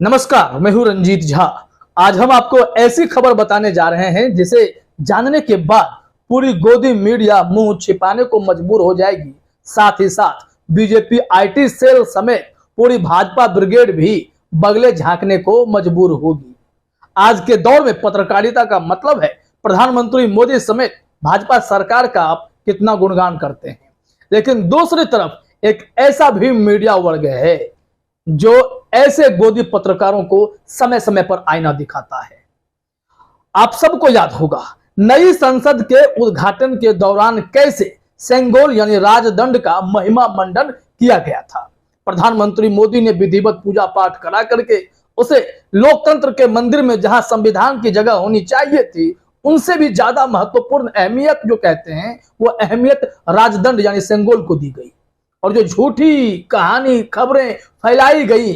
नमस्कार, मैं हूं रंजीत झा। आज हम आपको ऐसी खबर बताने जा रहे हैं जिसे जानने के बाद पूरी गोदी मीडिया मुंह छिपाने को मजबूर हो जाएगी। साथ ही साथ बीजेपी आईटी सेल समेत पूरी भाजपा ब्रिगेड भी बगले झांकने को मजबूर होगी। आज के दौर में पत्रकारिता का मतलब है प्रधानमंत्री मोदी समेत भाजपा सरकार का आप कितना गुणगान करते हैं, लेकिन दूसरी तरफ एक ऐसा भी मीडिया वर्ग है जो ऐसे गोदी पत्रकारों को समय समय पर आईना दिखाता है। आप सबको याद होगा नई संसद के उद्घाटन के दौरान कैसे सेंगोल यानी राजदंड का महिमा मंडन किया गया था। प्रधानमंत्री मोदी ने विधिवत पूजा पाठ करा करके उसे लोकतंत्र के मंदिर में जहां संविधान की जगह होनी चाहिए थी, उनसे भी ज्यादा महत्वपूर्ण अहमियत जो कहते हैं वो अहमियत राजदंड यानी सेंगोल को दी गई। और जो झूठी कहानी खबरें फैलाई गई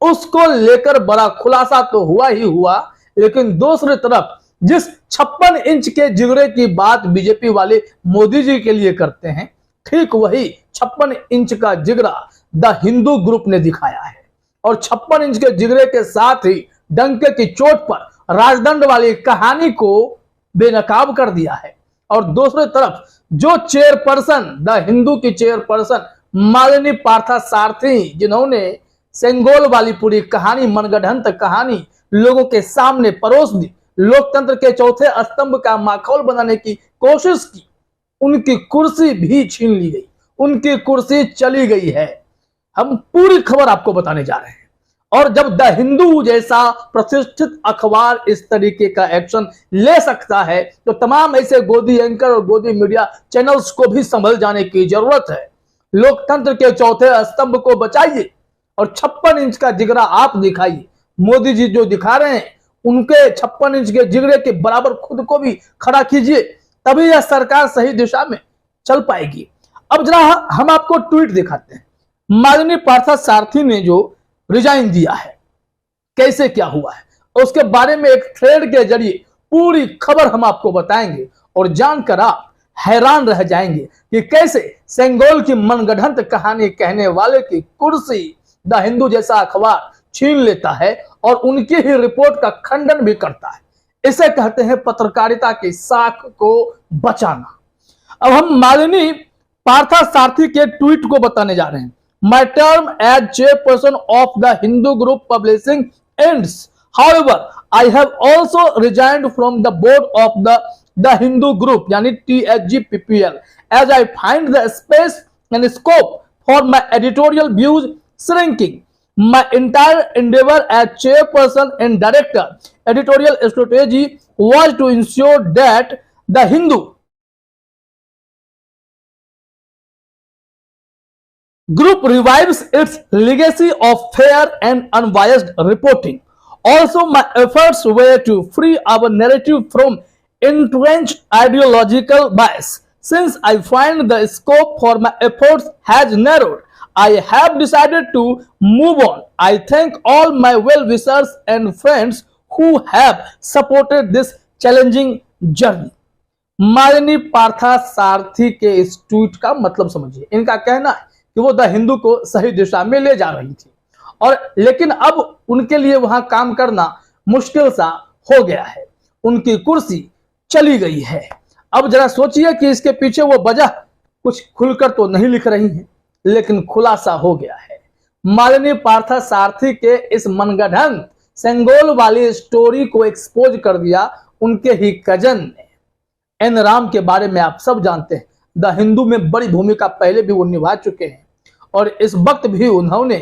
उसको लेकर बड़ा खुलासा तो हुआ ही हुआ, लेकिन दूसरी तरफ जिस 56 इंच के जिगरे की बात बीजेपी वाले मोदी जी के लिए करते हैं, ठीक वही 56 इंच का जिगरा द हिंदू ग्रुप ने दिखाया है। और 56 इंच के जिगरे के साथ ही डंके की चोट पर राजदंड वाली कहानी को बेनकाब कर दिया है। और दूसरी तरफ जो चेयरपर्सन द हिंदू की चेयरपर्सन मालिनी पार्थसारथी, जिन्होंने सेंगोल वाली पूरी कहानी, मनगढ़ंत कहानी लोगों के सामने परोस दी, लोकतंत्र के चौथे स्तंभ का माखौल बनाने की कोशिश की, उनकी कुर्सी भी छीन ली गई, उनकी कुर्सी चली गई है। हम पूरी खबर आपको बताने जा रहे हैं। और जब द हिंदू जैसा प्रतिष्ठित अखबार इस तरीके का एक्शन ले सकता है तो तमाम ऐसे गोदी एंकर और गोदी मीडिया चैनल्स को भी संभल जाने की जरूरत है। लोकतंत्र के चौथे स्तंभ को बचाइए और 56 इंच का जिगरा आप दिखाइए। मोदी जी जो दिखा रहे हैं उनके 56 इंच के जिगरे के बराबर खुद को भी खड़ा कीजिए, तभी यह सरकार सही दिशा में चल पाएगी। अब जरा हम आपको ट्वीट दिखाते हैं। मालिनी पार्थसारथी ने जो रिजाइन दिया है, कैसे क्या हुआ है, उसके बारे में एक थ्रेड के जरिए पूरी खबर हम आपको बताएंगे और जानकर आप हैरान रह जाएंगे कि कैसे सेंगोल की मनगढ़ंत कहानी कहने वाले की कुर्सी द हिंदू जैसा अखबार छीन लेता है और उनकी ही रिपोर्ट का खंडन भी करता है। इसे कहते हैं पत्रकारिता की साख को बचाना। अब हम मालिनी पार्थसारथी के ट्वीट को बताने जा रहे हैं। My term as chairperson of the Hindu group publishing ends. However, I have also resigned from the board of the Hindu group, यानी THGPPL, as I find the space and scope for my editorial views shrinking. My entire endeavor as chairperson and director editorial strategy was to ensure that the Hindu group revives its legacy of fair and unbiased reporting. Also, my efforts were to free our narrative from entrenched ideological bias. Since I find the scope for my efforts has narrowed, I have decided to move on. I thank all my well-wishers and friends who have supported this challenging journey. Malini Parthasarathi के इस tweet का मतलब समझिए। इनका कहना है कि वो द हिंदू को सही दिशा में ले जा रही थी और लेकिन अब उनके लिए वहां काम करना मुश्किल सा हो गया है, उनकी कुर्सी चली गई है। अब जरा सोचिए कि इसके पीछे वो वजह कुछ खुलकर तो नहीं लिख रही हैं, लेकिन खुलासा हो गया है। मालिनी पार्थसारथी के इस मनगढ़ंत सेंगोल वाली स्टोरी को एक्सपोज कर दिया उनके ही कजन ने। एन राम के बारे में आप सब जानते हैं, द हिंदू में बड़ी भूमिका पहले भी वो निभा चुके हैं और इस वक्त भी उन्होंने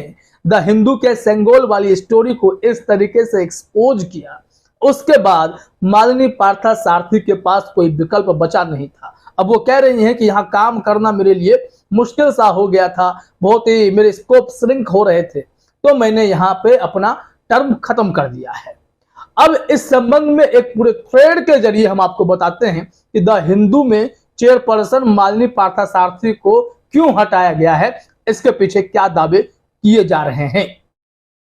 द हिंदू के सेंगोल वाली स्टोरी को इस तरीके से एक्सपोज किया। उसके बाद मालिनी पार्थसारथी के पास कोई विकल्प बचा नहीं था। अब वो कह रही हैं कि यहाँ काम करना मेरे लिए मुश्किल सा हो गया था, बहुत ही मेरे स्कोप श्रिंक हो रहे थे, तो मैंने यहाँ पे अपना टर्म खत्म कर दिया है। अब इस संबंध में एक पूरे थ्रेड के जरिए हम आपको बताते हैं कि द हिंदू में चेयरपर्सन मालिनी पार्थसारथी को क्यों हटाया गया है, इसके पीछे क्या दावे किए जा रहे हैं।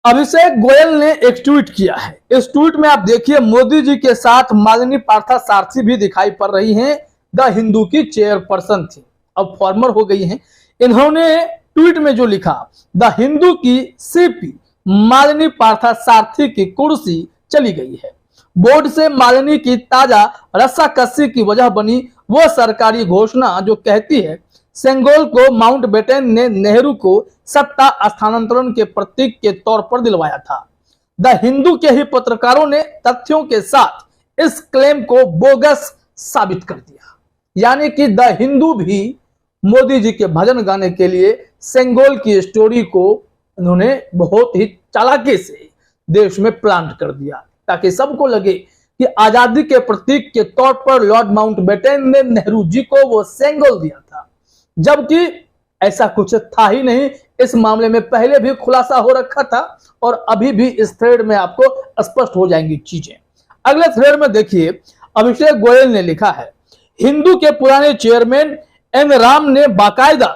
अभिषेक गोयल ने एक ट्वीट किया है। इस ट्वीट में आप देखिए मोदी जी के साथ मालिनी पार्थसारथी भी दिखाई पड़ रही हैं। द हिंदू की चेयरपर्सन थी, अब फॉर्मर हो गई हैं। इन्होंने ट्वीट में जो लिखा, द हिंदू की सीपी मालिनी पार्थसारथी की कुर्सी चली गई है। बोर्ड से मालिनी की ताजा रस्साकसी की वजह बनी वो सरकारी घोषणा जो कहती है सेंगोल को माउंटबेटन ने नेहरू को सत्ता स्थानांतरण के प्रतीक के तौर पर दिलवाया था। द हिंदू के ही पत्रकारों ने तथ्यों के साथ इस क्लेम को बोगस साबित कर दिया। यानी कि द हिंदू भी मोदी जी के भजन गाने के लिए सेंगोल की स्टोरी को उन्होंने बहुत ही चालाकी से देश में प्लांट कर दिया ताकि सबको लगे कि आजादी के प्रतीक के तौर पर लॉर्ड माउंटबेटन ने नेहरू जी को वो सेंगोल दिया था, जबकि ऐसा कुछ था ही नहीं। इस मामले में पहले भी खुलासा हो रखा था और अभी भी इस थ्रेड में आपको स्पष्ट हो जाएंगी चीजें। अगले थ्रेड में देखिए, अभिषेक गोयल ने लिखा है, हिंदू के पुराने चेयरमैन एन राम ने बाकायदा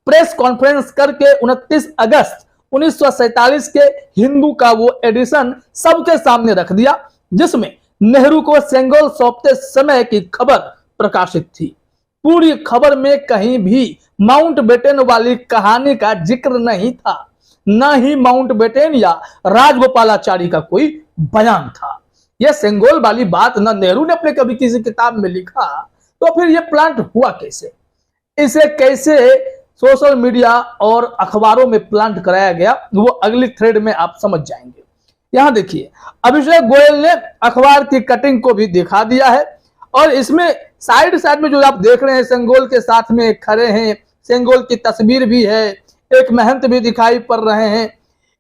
प्रेस कॉन्फ्रेंस करके 29 अगस्त 1947 के हिंदू का वो एडिशन सबके सामने रख दिया जिसमें नेहरू को सेंगोल सौंपते समय की खबर प्रकाशित थी। पूरी खबर में कहीं भी माउंटबेटन वाली कहानी का जिक्र नहीं था, न ही माउंटबेटन या राजगोपालाचारी का कोई बयान था। यह सेंगोल वाली बात न नेहरू ने अपने कभी किसी किताब में लिखा, तो फिर यह प्लांट हुआ कैसे, इसे कैसे सोशल मीडिया और अखबारों में प्लांट कराया गया, वो अगली थ्रेड में आप समझ जाएंगे। यहां देखिए, अभिषेक गोयल ने अखबार की कटिंग को भी दिखा दिया है और इसमें साइड साइड में जो आप देख रहे हैं सेंगोल के साथ में खड़े हैं, सेंगोल की तस्वीर भी है, एक महंत भी दिखाई पड़ रहे हैं।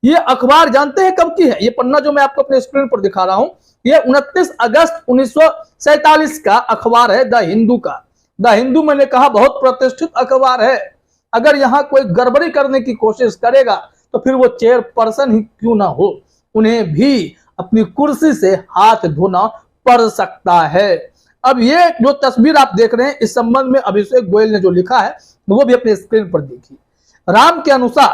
ये अखबार जानते हैं कब की है? ये पन्ना जो मैं आपको अपने स्क्रीन पर दिखा रहा हूं, ये 29 अगस्त 1947 का अखबार है, द हिंदू का। द हिंदू मैंने कहा बहुत प्रतिष्ठित अखबार है। अगर यहाँ कोई गड़बड़ी करने की कोशिश करेगा तो फिर वो चेयरपर्सन ही क्यों ना हो, उन्हें भी अपनी कुर्सी से हाथ धोना पड़ सकता है। अब ये जो तस्वीर आप देख रहे हैं, इस संबंध में अभिषेक गोयल ने जो लिखा है वो भी अपने स्क्रीन पर देखिए। राम के अनुसार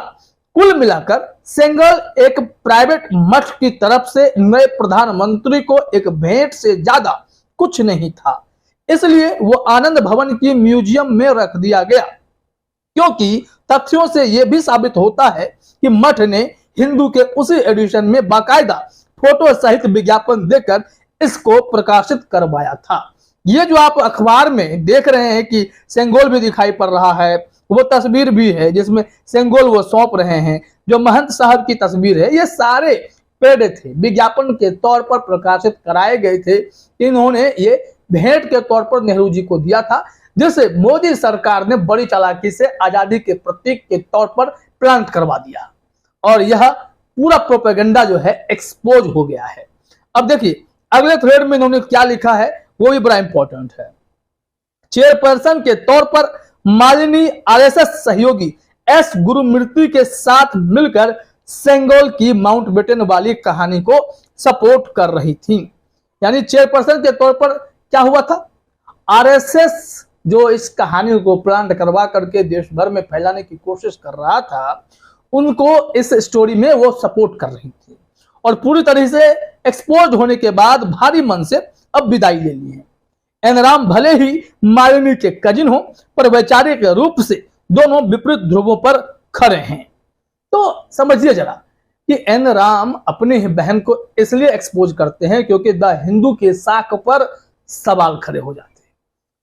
कुल मिलाकर सेंगोल एक प्राइवेट मठ की तरफ से नए प्रधानमंत्री को एक भेंट से ज्यादा कुछ नहीं था, इसलिए वो आनंद भवन की म्यूजियम में रख दिया गया, क्योंकि तथ्यों से यह भी साबित होता है कि मठ ने हिंदू के उसी एडिशन में बाकायदा फोटो सहित विज्ञापन देकर इसको प्रकाशित करवाया था। ये जो आप अखबार में देख रहे हैं कि सेंगोल भी दिखाई पड़ रहा है, वो तस्वीर भी है जिसमें सेंगोल वो सौंप रहे हैं, जो महंत साहब की तस्वीर है, ये सारे पेड थे, विज्ञापन के तौर पर प्रकाशित कराए गए थे। इन्होंने ये भेंट के तौर पर नेहरू जी को दिया था, जिसे मोदी सरकार ने बड़ी चालाकी से आजादी के प्रतीक के तौर पर प्लांट करवा दिया और यह पूरा प्रोपेगेंडा जो है एक्सपोज हो गया है। अब देखिए अगले थ्रेड में इन्होंने क्या लिखा है, वो भी बड़ा इंपॉर्टेंट है। चेयरपर्सन के तौर पर मालिनी आरएसएस सहयोगी एस गुरुमूर्ति के साथ मिलकर सेंगोल की माउंटबेटन वाली कहानी को सपोर्ट कर रही थी। यानी चेयरपर्सन के तौर पर क्या हुआ था, आरएसएस जो इस कहानी को प्लांट करवा करके देश भर में फैलाने की कोशिश कर रहा था, उनको इस स्टोरी में वो सपोर्ट कर रही थी और पूरी तरह से एक्सपोज होने के बाद भारी मन से अब विदाई ले ली है। एन राम भले ही मालिनी के कजिन हो, पर वैचारिक रूप से दोनों विपरीत ध्रुवों पर खड़े हैं। तो समझिए जरा कि एन राम अपने ही बहन को इसलिए एक्सपोज करते हैं क्योंकि द हिंदू के साख पर सवाल खड़े हो जाते हैं।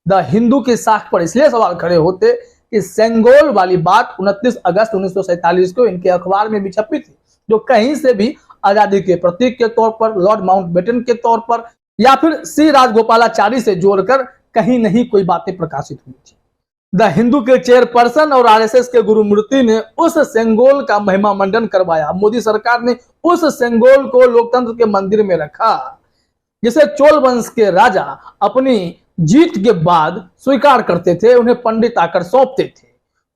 द हिंदू के साख पर इसलिए सवाल खड़े होते कि सेंगोल वाली बात 29 अगस्त 1947 को इनके अखबार में भी छपी थी, जो कहीं से भी आजादी के प्रतीक के तौर पर, लॉर्ड माउंटबेटन के तौर पर या फिर सी राजगोपालाचारी से जोड़कर कहीं नहीं कोई बातें प्रकाशित हुई थी। द हिंदू के चेयरपर्सन और आरएसएस के गुरुमूर्ति ने उस सेंगोल का महिमा मंडन करवाया। मोदी सरकार ने उस सेंगोल को लोकतंत्र के मंदिर में रखा, जिसे चोल वंश के राजा अपनी जीत के बाद स्वीकार करते थे, उन्हें पंडित आकर सौंपते थे।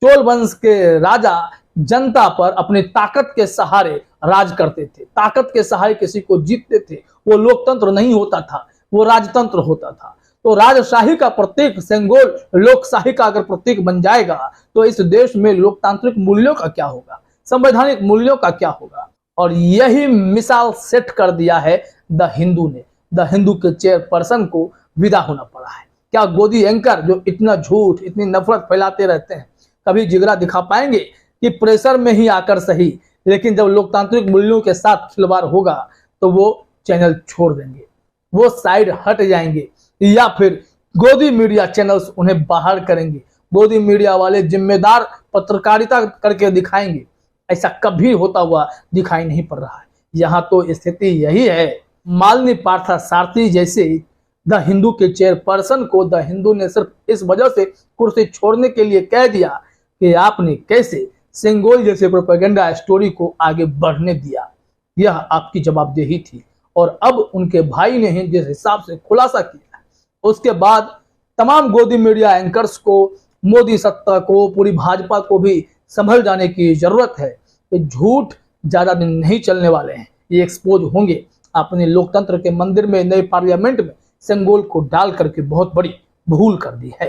चोल वंश के राजा जनता पर अपनी ताकत के सहारे राज करते थे, ताकत के सहारे किसी को जीतते थे। वो लोकतंत्र नहीं होता था, वो राजतंत्र होता था। तो राजशाही का प्रतीक सेंगोल लोकशाही का अगर प्रतीक बन जाएगा तो इस देश में लोकतांत्रिक मूल्यों का क्या होगा, संवैधानिक मूल्यों का क्या होगा। और यही मिसाल सेट कर दिया है द हिंदू ने। द हिंदू के चेयरपर्सन को विदा होना पड़ा है। क्या गोदी एंकर जो इतना झूठ, इतनी नफरत फैलाते रहते हैं, कभी जिगरा दिखा पाएंगे कि प्रेशर में ही आकर सही लेकिन जब लोकतांत्रिक मूल्यों के साथ खिलवाड़ होगा तो वो चैनल छोड़ देंगे, वो साइड हट जाएंगे या फिर गोदी मीडिया चैनल्स उन्हें बाहर करेंगे। गोदी मीडिया वाले जिम्मेदार पत्रकारिता करके दिखाएंगे। ऐसा कभी होता हुआ दिखाई नहीं पड़ रहा है। यहाँ तो स्थिति यही है। मालिनी पार्थसारथी जैसे द हिंदू के चेयरपर्सन को द हिंदू ने सिर्फ इस वजह से कुर्सी छोड़ने के लिए कह दिया कि आपने कैसे सेंगोल जैसे प्रोपेगेंडा स्टोरी को आगे बढ़ने दिया। यह आपकी जवाबदेही थी और अब उनके भाई ने ही जिस हिसाब से खुलासा किया, उसके बाद तमाम गोदी मीडिया एंकर्स को, मोदी सत्ता को, पूरी भाजपा को भी संभल जाने की जरूरत है। कि झूठ ज्यादा दिन नहीं चलने वाले हैं, ये एक्सपोज होंगे। अपने लोकतंत्र के मंदिर में, नए पार्लियामेंट में सेंगोल को डाल करके बहुत बड़ी भूल कर दी है।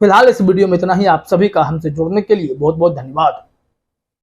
फिलहाल इस वीडियो में इतना ही। आप सभी का हमसे जुड़ने के लिए बहुत बहुत धन्यवाद।